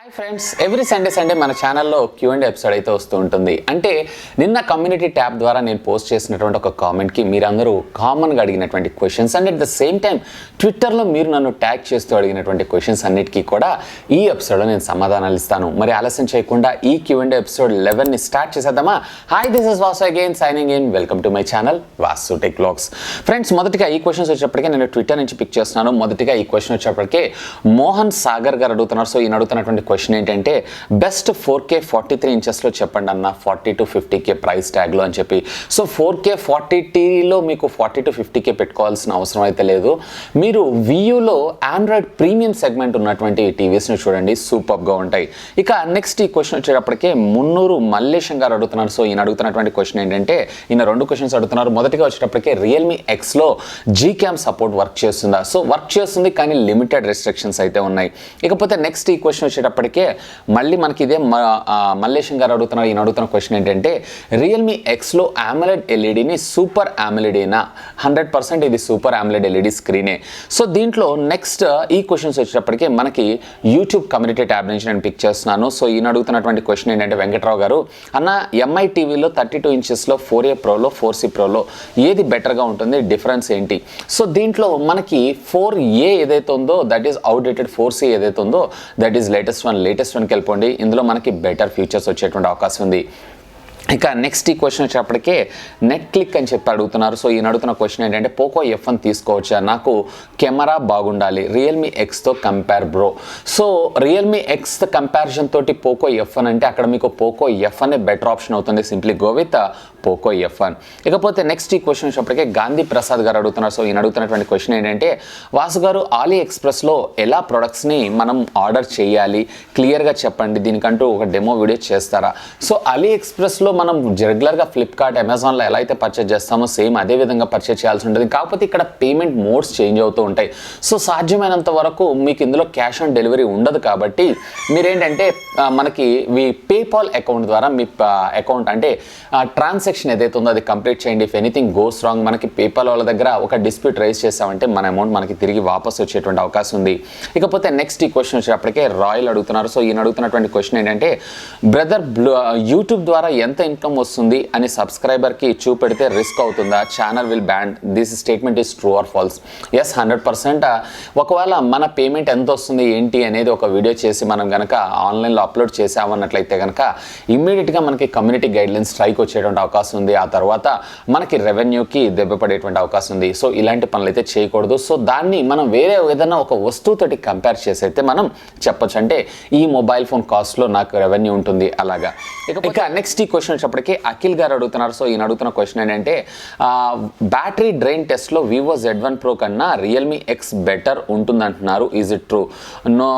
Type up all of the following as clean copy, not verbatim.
Hi friends, every Sunday మన ఛానల్లో Q&A episode అయితే వస్తూ ఉంటుంది. అంటే నిన్న కమ్యూనిటీ ట్యాబ్ ద్వారా నేను పోస్ట్ చేసినటువంటి ఒక కామెంట్కి మీరందరూ కామన్గా అడిగినటువంటి questions and at the same time ట్విట్టర్లో మీరు నన్ను ట్యాగ్ చేస్తూ అడిగినటువంటి క్వశ్చన్స్ అన్నిటికీ కూడా ఈ ఎపిసోడ్లో నేను సమాధానాలు ఇస్తాను. మరి ఆలస్యం చేయకుండా ఈ Q&A ఎపిసోడ్ 11ని స్టార్ట్ చేసేద్దామా? Hi, this is Vasu again signing in. Welcome to my channel VaasuTechVlogs. Friends, మొదటిగా ఈ క్వశ్చన్స్ వచ్చేప్పటికే నేను ట్విట్టర్ నుంచి పిక్ చేస్తున్నాను. మొదటిగా ఈ క్వశ్చన్ వచ్చేప్పటికే మోహన్ సాగర్ గారు అడుగుతున్నారు. సో ఈయన అడుగుతున్నటువంటి క్వశ్చన్ ఏంటంటే బెస్ట్ 4K 43 ఇంచెస్లో చెప్పండి అన్న 40 to 50K ప్రైస్ ట్యాగ్లో అని చెప్పి. సో 4K 40Tలో మీకు 40 to 50K పెట్టుకోవాల్సిన అవసరం అయితే లేదు. మీరు వియూలో ఆండ్రాయిడ్ ప్రీమియం సెగ్మెంట్ ఉన్నటువంటి టీవీస్ని చూడండి, సూపర్గా ఉంటాయి. ఇక నెక్స్ట్ ఈ క్వశ్చన్ వచ్చేటప్పటికే మున్నూరు మల్లేశం గారు అడుగుతున్నారు. సో ఈయన అడుగుతున్నటువంటి క్వశ్చన్ ఏంటంటే ఈయన రెండు క్వశ్చన్స్ అడుగుతున్నారు. మొదటిగా వచ్చేటప్పటికే రియల్మీ ఎక్స్లో Gcam సపోర్ట్ వర్క్ చేస్తుందా? సో వర్క్ చేస్తుంది, కానీ లిమిటెడ్ రెస్ట్రిక్షన్స్ అయితే ఉన్నాయి. ఇకపోతే నెక్స్ట్ ఈ క్వశ్చన్ వచ్చేటప్పటికే మళ్ళీ మనకి ఇదే మల్లేశం గారు అడుగుతున్నారు. ఈయన అడుగుతున్న క్వశ్చన్ ఏంటంటే రియల్మీ ఎక్స్లో AMOLED ఎల్ఈడిని సూపర్ AMOLEDనా? 100% ఇది సూపర్ AMOLED ఎల్ఈడి స్క్రీనే. సో దీంట్లో నెక్స్ట్ ఈ క్వశ్చన్స్ వచ్చేటప్పటికే మనకి యూట్యూబ్ కమ్యూనిటీ ట్యాబ్ నుంచి నేను పిక్ చేస్తున్నాను. సో ఈయన అడుగుతున్నటువంటి క్వశ్చన్ ఏంటంటే వెంకట్రావు గారు అన్న, ఎంఐ టీవీలో 32 ఇంచెస్లో 4A ప్రోలో 4C ప్రోలో ఏది బెటర్గా ఉంటుంది, డిఫరెన్స్ ఏంటి? సో దీంట్లో మనకి 4A ఏదైతే ఉందో దట్ ఈస్ అవుట్డేటెడ్, 4C ఏదైతే ఉందో దట్ ఈస్ లేటెస్ట్ వన్కి వెళ్ళిపోండి. ఇందులో మనకి బెటర్ ఫీచర్స్ వచ్చేటువంటి అవకాశం ఉంది. ఇక నెక్స్ట్ ఈ క్వశ్చన్ వచ్చేటప్పటికే నెట్ క్లిక్ అని చెప్పి అడుగుతున్నారు. సో ఈయన అడుగుతున్న క్వశ్చన్ ఏంటంటే పోకో F1 తీసుకోవచ్చా? నాకు కెమెరా బాగుండాలి, రియల్మీ ఎక్స్తో compare bro. So Realme X comparison తోటి పోకో F1 అంటే అక్కడ మీకు పోకో F1 బెటర్ ఆప్షన్ అవుతుంది. Simply go with Poco F1. ఇకపోతే నెక్స్ట్ ఈ క్వశ్చన్ వచ్చేటప్పటికే గాంధీ ప్రసాద్ గారు అడుగుతున్నారు. సో ఈయన అడుగుతున్నటువంటి క్వశ్చన్ ఏంటంటే వాసు గారు ఆలీ ఎక్స్ప్రెస్లో ఎలా ప్రొడక్ట్స్ని మనం ఆర్డర్ చేయాలి, క్లియర్గా చెప్పండి, దీనికంటూ ఒక డెమో వీడియో చేస్తారా? సో ఆలీ ఎక్స్ప్రెస్లో మనం రెగ్యులర్గా ఫ్లిప్కార్ట్, అమెజాన్లో ఎలా అయితే పర్చేజ్ చేస్తామో సేమ్ అదే విధంగా పర్చేజ్ చేయాల్సి ఉంటుంది. కాకపోతే ఇక్కడ పేమెంట్ మోడ్స్ చేంజ్ అవుతూ ఉంటాయి. సో సాధ్యమైనంత వరకు మీకు ఇందులో క్యాష్ ఆన్ డెలివరీ ఉండదు. కాబట్టి మీరేంటంటే మనకి మీ పేపాల్ అకౌంట్ ద్వారా మీ అకౌంట్ అంటే ట్రాన్సాక్షన్ ఏదైతే ఉందో అది కంప్లీట్ చేయండి. ఇఫ్ ఎనీథింగ్ గోస్ రాంగ్ మనకి పేపాల్ వాళ్ళ దగ్గర ఒక డిస్ప్యూట్ రైజ్ చేసామంటే మన అమౌంట్ మనకి తిరిగి వాపస్ వచ్చేటువంటి అవకాశం ఉంది. ఇకపోతే నెక్స్ట్ ఈ క్వశ్చన్ వచ్చేటప్పటికే రాయల్ అడుగుతున్నారు. సో ఈయన అడుగుతున్నటువంటి క్వశ్చన్ ఏంటంటే బ్రదర్, యూట్యూబ్ ద్వారా ఎంత ఇన్కమ్ వస్తుంది అని సబ్స్క్రైబర్కి చూపెడితే రిస్క్ అవుతుందా? Channel will ban. This statement is true or false? Yes, 100%. ఒకవేళ మన పేమెంట్ ఎంత వస్తుంది ఏంటి అనేది ఒక వీడియో చేసి మనం కనుక ఆన్లైన్లో అప్లోడ్ చేసామన్నట్లయితే కనుక ఇమ్మీడియట్గా మనకి కమ్యూనిటీ గైడ్లైన్స్ స్ట్రైక్ వచ్చేటువంటి అవకాశం ఉంది. ఆ తర్వాత మనకి రెవెన్యూకి దెబ్బపడేటువంటి అవకాశం ఉంది. సో ఇలాంటి పనులు అయితే చేయకూడదు. సో దాన్ని మనం వేరే ఏదైనా ఒక వస్తువుతోటి కంపేర్ చేసి అయితే మనం చెప్పొచ్చు, అంటే ఈ మొబైల్ ఫోన్ కాస్ట్లో నాకు రెవెన్యూ ఉంటుంది అలాగా. ఇక నెక్స్ట్ ఈ క్వశ్చన్ వచ్చేప్పటికీ అఖిల్ గారు అడుగుతున్నారు. సో ఈయన అడుగుతున్న క్వశ్చన్ ఏంటంటే బ్యాటరీ డ్రైన్ టెస్ట్లో వివో Z1 Pro కన్నా రియల్మీ ఎక్స్ బెటర్ ఉంటుందంటున్నారు. Is it true? No,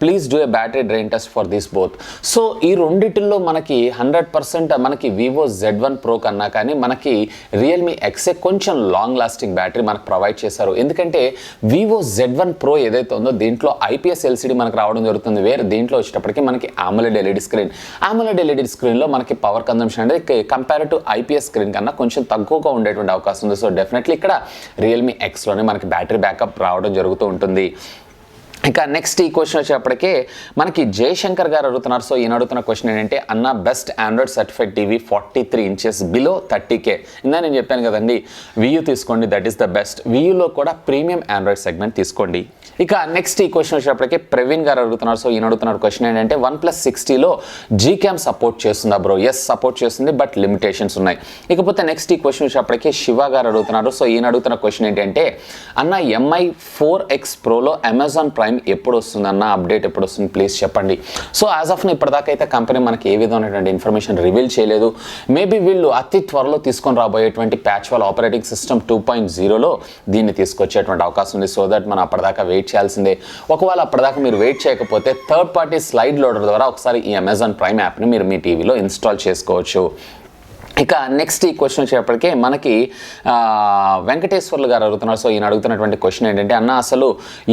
please do a battery drain test for this both. So ఈ రెండిటిల్లో మనకి 100% మనకి వివో Z1 Pro కన్నా కానీ మనకి రియల్మీ ఎక్సే కొంచెం లాంగ్ లాస్టింగ్ బ్యాటరీ మనకు ప్రొవైడ్ చేశారు. ఎందుకంటే వివో Z1 Pro ఏదైతే ఉందో దీంట్లో IPS LCD మనకు రావడం జరుగుతుంది. వేరే దీంట్లో వచ్చేటప్పటికి మనకి AMOLED LED screen. AMOLED LED స్క్రీన్లో మనకి పవర్ కన్జంప్షన్ అనేది కంపేర్ టు IPS స్క్రీన్ కన్నా కొంచెం తక్కువగా ఉండేటువంటి అవకాశం ఉంది. సో డెఫినెట్లీ ఇక్కడ రియల్మీ ఎక్స్లోనే మనకి బ్యాటరీ బ్యాకప్ రావడం జరుగుతూ ఉంటుంది. ఇక నెక్స్ట్ ఈ క్వశ్చన్ వచ్చేప్పటికే మనకి జయశంకర్ గారు అడుగుతున్నారు. సో ఈయన అడుగుతున్న క్వశ్చన్ ఏంటంటే అన్న, best Android certified TV 43 inches below 30K. ఇందా నేను చెప్పాను కదండి, వియూ తీసుకోండి, దట్ ఈస్ ద బెస్ట్. వియూలో కూడా ప్రీమియం ఆండ్రాయిడ్ సెగ్మెంట్ తీసుకోండి. ఇక నెక్స్ట్ ఈ క్వశ్చన్ వచ్చేప్పటికే ప్రవీణ్ గారు అడుగుతున్నారు. సో ఈయన అడుగుతున్న క్వశ్చన్ ఏంటంటే 1+ 60లో Gcam సపోర్ట్ చేస్తుందా బ్రో? ఎస్, సపోర్ట్ చేస్తుంది, బట్ లిమిటేషన్స్ ఉన్నాయి. ఇకపోతే నెక్స్ట్ ఈ క్వశ్చన్ వచ్చేప్పటికే శివ గారు అడుగుతున్నారు. సో ఈయన అడుగుతున్న క్వశ్చన్ ఏంటంటే అన్న, MI 4X ప్రోలో అమెజాన్ ప్రైమ్ ఎప్పుడు వస్తుంది అన్న, అప్డేట్ ఎప్పుడు వస్తుంది ప్లీజ్ చెప్పండి. సో యాజ్ ఆఫ్ ఇప్పటిదాకా అయితే కంపెనీ మనకి ఏ విధమైనటువంటి ఇన్ఫర్మేషన్ రివీల్ చేయలేదు. మేబీ వీళ్ళు అతి త్వరలో తీసుకొని రాబోయేటువంటి ప్యాచ్వాల్ ఆపరేటింగ్ సిస్టమ్ 2.0లో దీన్ని తీసుకొచ్చేటువంటి అవకాశం ఉంది. సో దట్ మనం అప్పటిదాకా వెయిట్ చేయాల్సిందే. ఒకవేళ అప్పటిదాకా మీరు వెయిట్ చేయకపోతే థర్డ్ పార్టీ స్లైడ్ లోడర్ ద్వారా ఒకసారి ఈ అమెజాన్ ప్రైమ్ యాప్ని మీరు మీ టీవీలో ఇన్స్టాల్ చేసుకోవచ్చు. ఇక నెక్స్ట్ ఈ క్వశ్చన్ వచ్చేటప్పటికే మనకి వెంకటేశ్వర్లు గారు అడుగుతున్నారు. సో ఈయన అడుగుతున్నటువంటి క్వశ్చన్ ఏంటంటే, అన్న అసలు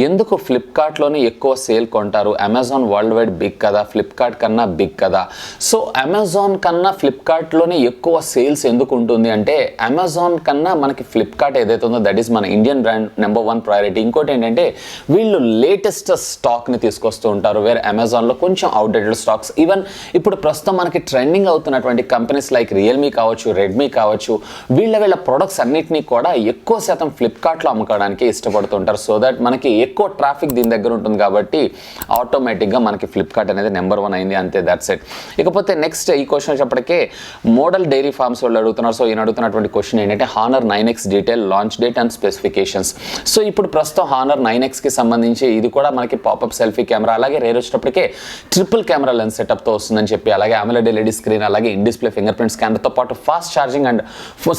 ఎందుకు ఫ్లిప్కార్ట్లోనే ఎక్కువ సేల్ కొంటారు? అమెజాన్ వరల్డ్ వైడ్ బిగ్ కదా, ఫ్లిప్కార్ట్ కన్నా బిగ్ కదా. సో అమెజాన్ కన్నా ఫ్లిప్కార్ట్లోనే ఎక్కువ సేల్స్ ఎందుకు ఉంటుంది అంటే, అమెజాన్ కన్నా మనకి ఫ్లిప్కార్ట్ ఏదైతే ఉందో దట్ ఈస్ మన ఇండియన్ బ్రాండ్ నెంబర్ 1 ప్రయారిటీ. ఇంకోటి ఏంటంటే వీళ్ళు లేటెస్ట్ స్టాక్ని తీసుకొస్తూ ఉంటారు, వేరే అమెజాన్లో కొంచెం అవుట్డేటెడ్ స్టాక్స్. ఈవెన్ ఇప్పుడు ప్రస్తుతం మనకి ట్రెండింగ్ అవుతున్నటువంటి కంపెనీస్ లైక్ రియల్మీ కావచ్చు, రెడ్మీ కావచ్చు, వీళ్ళ ప్రొడక్ట్స్ అన్నిటినీ కూడా ఎక్కువ శాతం ఫ్లిప్కార్ట్లో అమ్ముకోవడానికి ఇష్టపడుతుంటారు. సో దట్ మనకి ఎక్కువ ట్రాఫిక్ దీని దగ్గర ఉంటుంది కాబట్టి ఆటోమేటిక్గా మనకి ఫ్లిప్కార్ట్ అనేది నెంబర్ 1 అయింది, అంతే, దట్స్ ఇట్. ఇకపోతే నెక్స్ట్ ఈ క్వశ్చన్ వచ్చేప్పటికే మోడల్ డైరీ ఫార్మ్స్ వాళ్ళు అడుగుతున్నారు. సో ఈయన అడుగుతున్నటువంటి క్వశ్చన్ ఏంటంటే, honour 9X detail, launch date and specifications. So ఇప్పుడు ప్రస్తుతం హానర్ 9Xకి సంబంధించి ఇది కూడా మనకి పాపప్ సెల్ఫీ కెమెరా, అలాగే రేరు వచ్చేటప్పటికే ట్రిపుల్ కెమెరా లెన్స్ సెటప్తో వస్తుందని చెప్పి, అలాగే AMOLED LED స్క్రీన్, అలాగే ఇన్ డిస్ప్లే ఫింగర్ ప్రింట్ స్కానర్తో పాటు ఫాస్ట్ ఛార్జింగ్ అండ్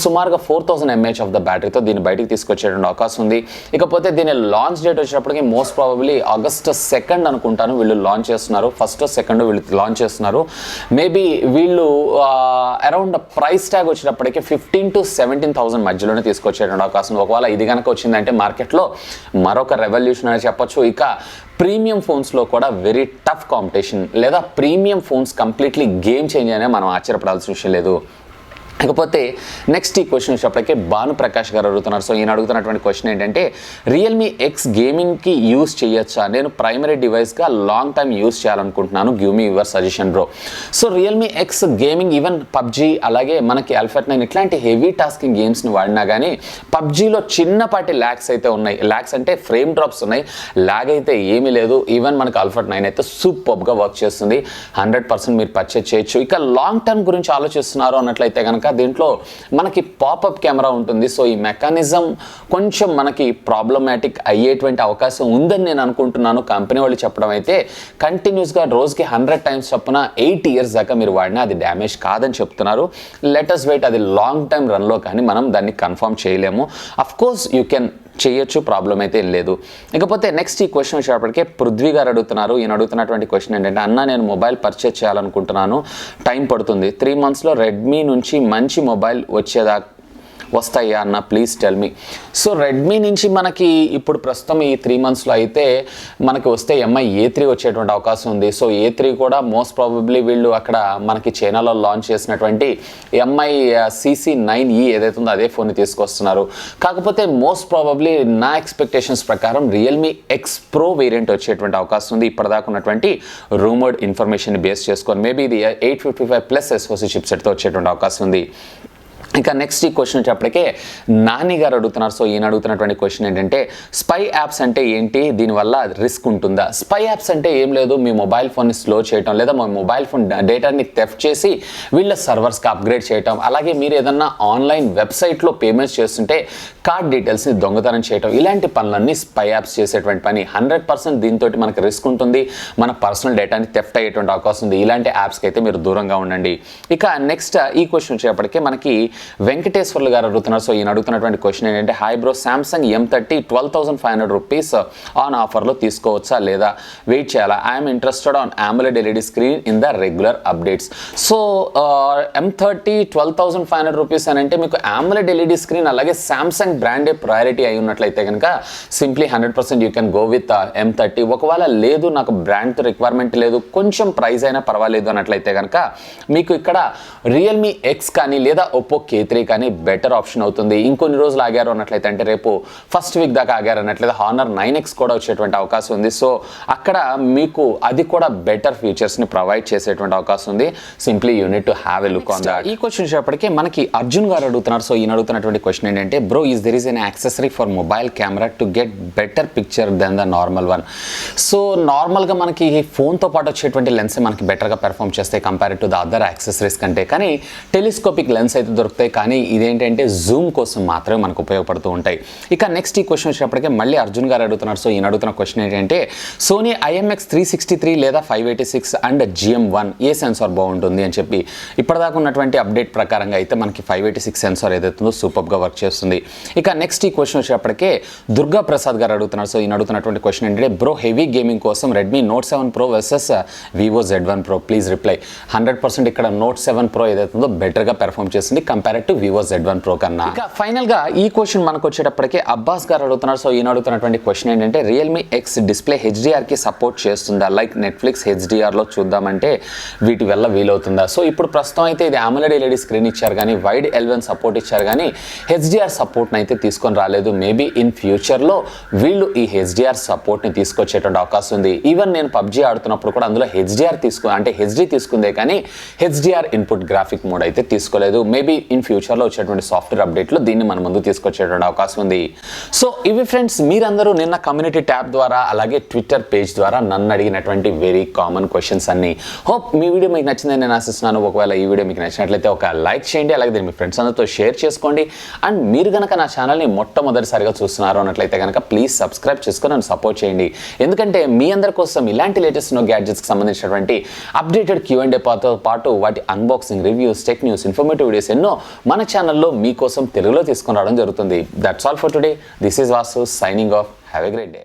సుమారుగా 4000 mAh ఆఫ్ ద బ్యాటరీతో దీన్ని బయటికి తీసుకొచ్చేటువంటి అవకాశం ఉంది. ఇకపోతే దీని లాంచ్ డేట్ వచ్చేటప్పటికి మోస్ట్ ప్రాబబ్లీ August 2 అనుకుంటాను వీళ్ళు లాంచ్ చేస్తున్నారు. 1st or 2nd వీళ్ళు లాంచ్ చేస్తున్నారు. మేబీ వీళ్ళు అరౌండ్ ప్రైస్ ట్యాగ్ వచ్చేటప్పటికి 15,000 to 17,000 మధ్యలోనే తీసుకొచ్చేటువంటి అవకాశం ఉంది. ఒకవేళ ఇది కనుక వచ్చిందంటే మార్కెట్లో మరొక రెవల్యూషన్ అని చెప్పొచ్చు. ఇక ప్రీమియం ఫోన్స్లో కూడా వెరీ టఫ్ కాంపిటీషన్, లేదా premium phones completely game change అనే మనం ఆశ్చర్యపడాల్సిన విషయం లేదు. ఇకపోతే నెక్స్ట్ ఈ క్వశ్చన్ వచ్చేటప్పటికే భానుప్రకాష్ గారు అడుగుతున్నారు. సో ఈయన అడుగుతున్నటువంటి క్వశ్చన్ ఏంటంటే, రియల్మీ ఎక్స్ గేమింగ్కి యూస్ చేయొచ్చా? నేను ప్రైమరీ డివైస్గా లాంగ్ టైం యూస్ చేయాలనుకుంటున్నాను, give me your suggestion bro. So Realme X gaming, even PUBG, అలాగే మనకి Alpha 9 ఇట్లాంటి హెవీ టాస్కింగ్ గేమ్స్ని వాడినా కానీ పబ్జీలో చిన్నపాటి ల్యాగ్స్ అయితే ఉన్నాయి. ల్యాగ్స్ అంటే ఫ్రేమ్ డ్రాప్స్ ఉన్నాయి, ల్యాగ్ అయితే ఏమీ లేదు. ఈవెన్ మనకి Alpha 9 అయితే సూపర్గా వర్క్ చేస్తుంది, 100% మీరు పర్చేజ్ చేయొచ్చు. ఇక లాంగ్ టర్మ్ గురించి ఆలోచిస్తున్నారు అన్నట్లయితే కనుక దీంట్లో మనకి పాపప్ కెమెరా ఉంటుంది. సో ఈ మెకానిజం కొంచెం మనకి ప్రాబ్లమాటిక్ అయ్యేటువంటి అవకాశం ఉందని నేను అనుకుంటున్నాను. కంపెనీ వాళ్ళు చెప్పడం అయితే కంటిన్యూస్గా రోజుకి 100 times చొప్పున 8 years దాకా మీరు వాడినా అది డ్యామేజ్ కాదని చెప్తున్నారు. లెటస్ వెయిట్, అది లాంగ్ టైం రన్లో కానీ మనం దాన్ని కన్ఫర్మ్ చేయలేము. అఫ్ కోర్స్ యూ కెన్ చేయొచ్చు, ప్రాబ్లం అయితే లేదు. ఇకపోతే నెక్స్ట్ ఈ క్వశ్చన్ వచ్చేటప్పటికే పృథ్వీ గారు అడుగుతున్నారు. ఈయన అడుగుతున్నటువంటి క్వశ్చన్ ఏంటంటే, అన్న నేను మొబైల్ పర్చేజ్ చేయాలనుకుంటున్నాను, టైం పడుతుంది, 3 monthsలో రెడ్మీ నుంచి మంచి మొబైల్ వస్తాయా అన్న, please tell me. So Redmi నుంచి మనకి ఇప్పుడు ప్రస్తుతం ఈ 3 monthsలో అయితే మనకి వస్తే MI A3 వచ్చేటువంటి అవకాశం ఉంది. సో A3 కూడా మోస్ట్ ప్రాబబ్లీ వీళ్ళు అక్కడ మనకి చైనాలో లాంచ్ చేసినటువంటి MI CC9E ఏదైతే ఉందో అదే ఫోన్ని తీసుకొస్తున్నారు. కాకపోతే మోస్ట్ ప్రాబబ్లీ నా ఎక్స్పెక్టేషన్స్ ప్రకారం రియల్మీ ఎక్స్ ప్రో వేరియంట్ వచ్చేటువంటి అవకాశం ఉంది, ఇప్పటిదాకా ఉన్నటువంటి రూమర్డ్ ఇన్ఫర్మేషన్ బేస్ చేసుకొని. మేబీ ఇది 855+ SoC చిప్సెట్తో వచ్చేటువంటి అవకాశం ఉంది. ఇక నెక్స్ట్ ఈ క్వశ్చన్ వచ్చేప్పటికే నాని గారు అడుగుతున్నారు. సో ఈయన అడుగుతున్నటువంటి క్వశ్చన్ ఏంటంటే, స్పై యాప్స్ అంటే ఏంటి, దీనివల్ల రిస్క్ ఉంటుందా? స్పై యాప్స్ అంటే ఏం లేదు, మీ మొబైల్ ఫోన్ని స్లో చేయటం, లేదా మీ మొబైల్ ఫోన్ డేటాని థెఫ్ట్ చేసి వీళ్ళ సర్వర్స్కి అప్గ్రేడ్ చేయటం, అలాగే మీరు ఏదన్నా ఆన్లైన్ వెబ్సైట్లో పేమెంట్స్ చేస్తుంటే కార్డ్ డీటెయిల్స్ని దొంగతనం చేయటం, ఇలాంటి పనులన్నీ స్పై యాప్స్ చేసేటువంటి పని. 100% దీంతో మనకు రిస్క్ ఉంటుంది, మన పర్సనల్ డేటాని థెఫ్ట్ అయ్యేటువంటి అవకాశం ఉంది. ఇలాంటి యాప్స్కి అయితే మీరు దూరంగా ఉండండి. ఇక నెక్స్ట్ ఈ క్వశ్చన్ వచ్చేప్పటికే మనకి వెంకటేశ్వర్లు గారు అడుగుతున్నారు. సో ఈయన అడుగుతున్నటువంటి క్వశ్చన్ ఏంటంటే, hi bro, Samsung M30 12,500 rupees on ఆఫర్లో తీసుకోవచ్చా లేదా వెయిట్ చేయాలా? I'm interested on AMOLED LED screen in the regular updates. So M30 12,500 rupees అని అంటే మీకు AMOLED LED స్క్రీన్ అలాగే సామ్సంగ్ బ్రాండే ప్రయారిటీ అయి ఉన్నట్లయితే కనుక simply 100% you can go with M30. ఒకవేళ లేదు, నాకు బ్రాండ్తో రిక్వైర్మెంట్ లేదు, కొంచెం ప్రైస్ అయినా పర్వాలేదు అన్నట్లయితే కనుక మీకు ఇక్కడ రియల్మీ ఎక్స్ కానీ లేదా ఒప్పో K3 కానీ బెటర్ ఆప్షన్ అవుతుంది. ఇంకొన్ని రోజులు ఆగారు అన్నట్లయితే, అంటే రేపు ఫస్ట్ వీక్ దాకా ఆగారు అన్నట్లయితే హానర్ 9X కూడా వచ్చేటువంటి అవకాశం ఉంది. సో అక్కడ మీకు అది కూడా బెటర్ ఫీచర్స్ని ప్రొవైడ్ చేసేటువంటి అవకాశం ఉంది. Simply you need to have a look on that. ఈ క్వశ్చన్ వచ్చేప్పటికే మనకి అర్జున్ గారు అడుగుతున్నారు. సో ఈయన అడుగుతున్నటువంటి క్వశ్చన్ ఏంటంటే, bro is there is an accessory for mobile camera to get better picture then the normal one. So నార్మల్గా మనకి ఫోన్తో పాటు వచ్చేటువంటి లెన్స్ మనకి బెటర్గా పెర్ఫామ్ చేస్తాయి compare to the other accessories కంటే. కానీ టెలిస్కోపిక్ లెన్స్ అయితే దొరుకుతాయి, కానీ ఇదేంటంటే జూమ్ కోసం మాత్రమే మనకు ఉపయోగపడుతూ ఉంటాయి. ఇక నెక్స్ట్ ఈ క్వశ్చన్ వచ్చేటప్పటికే మళ్ళీ అర్జున్ గారు అడుగుతున్నారు. సో ఈయన అడుగుతున్న క్వశ్చన్ ఏంటంటే సోనీ IMX 363 లేదా 586 అండ్ GM1 ఏ సెన్సార్ బాగుంటుంది అని చెప్పి. ఇప్పటిదాకా ఉన్నటువంటి అప్డేట్ ప్రకారంగా అయితే మనకి 586 సెన్సార్ ఏదైతుందో సూపర్గా వర్క్ చేస్తుంది. ఇక నెక్స్ట్ ఈ క్వశ్చన్ వచ్చేటప్పటికే దుర్గా ప్రసాద్ గారు అడుగుతున్నారు. సో ఈయన అడుగుతున్నటువంటి క్వశ్చన్ ఏంటంటే బ్రో హెవీ గేమింగ్ కోసం Redmi Note 7 Pro versus Vivo Z1 Pro please reply. 100% ఇక్కడ Note 7 Pro ఏదైతుందో బెటర్గా పెర్ఫామ్ చేస్తుంది compared to Vivo Z1 Pro కన్నా. ఇక ఫైనల్గా ఈ క్వశ్చన్ మనకు వచ్చేటప్పటికే అబ్బాస్ గారు అడుగుతున్నారు. సో ఈయన అడుగుతున్నటువంటి క్వశ్చన్ ఏంటంటే Realme X డిస్ప్లే HDRకి సపోర్ట్ చేస్తుందా, లైక్ నెట్ఫ్లిక్స్ HDRలో చూద్దామంటే వీటి వల్ల వీలవుతుందా. సో ఇప్పుడు ప్రస్తుతం అయితే ఇది AMOLED LED స్క్రీన్ ఇచ్చారు కానీ వైడ్ L1 సపోర్ట్ ఇచ్చారు కానీ HDR సపోర్ట్ని అయితే తీసుకొని రాలేదు. మేబీ ఇన్ ఫ్యూచర్లో వీళ్ళు ఈ HDR సపోర్ట్ని తీసుకొచ్చేటువంటి అవకాశం ఉంది. ఈవెన్ నేను PUBG ఆడుతున్నప్పుడు కూడా అందులో HDR అంటే HD తీసుకుందే కానీ HDR ఇన్పుట్ గ్రాఫిక్ మోడ్ అయితే తీసుకోలేదు. మేబీ ఇన్ ఫ్యూచర్లో వచ్చేటువంటి సాఫ్ట్వేర్ అప్డేట్లో దీన్ని మన ముందు తీసుకొచ్చేటువంటి అవకాశం ఉంది. సో ఇవి ఫ్రెండ్స్, మీరందరూ నిన్న కమ్యూనిటీ ట్యాబ్ ద్వారా అలాగే ట్విట్టర్ పేజ్ ద్వారా నన్ను అడిగినటువంటి వెరీ కామన్ క్వశ్చన్స్ అన్ని. హోప్ మీ వీడియో మీకు నచ్చిందని నేను ఆశిస్తున్నాను. ఒకవేళ ఈ వీడియో మీకు నచ్చినట్లయితే ఒక లైక్ చేయండి, అలాగే దీన్ని మీ ఫ్రెండ్స్ అందరితో షేర్ చేసుకోండి. అండ్ మీరు కనుక నా ఛానల్ని మొట్టమొదటిసారిగా చూస్తున్నారు అన్నట్లయితే కనుక ప్లీజ్ సబ్స్క్రైబ్ చేసుకొని నన్ను సపోర్ట్ చేయండి. ఎందుకంటే మీ అందరి కోసం ఇలాంటి లేటెస్ట్ గ్యాడ్జెట్స్కి సంబంధించినటువంటి అప్డేటెడ్ Q&A పాటు వాటి unboxing, reviews, tech news, informative videos ఎన్నో మన ఛానల్లో మీకోసం తెలుగులో తీసుకొని రావడం జరుగుతుంది. That's all for today. This is Vasu signing off. Have a great day.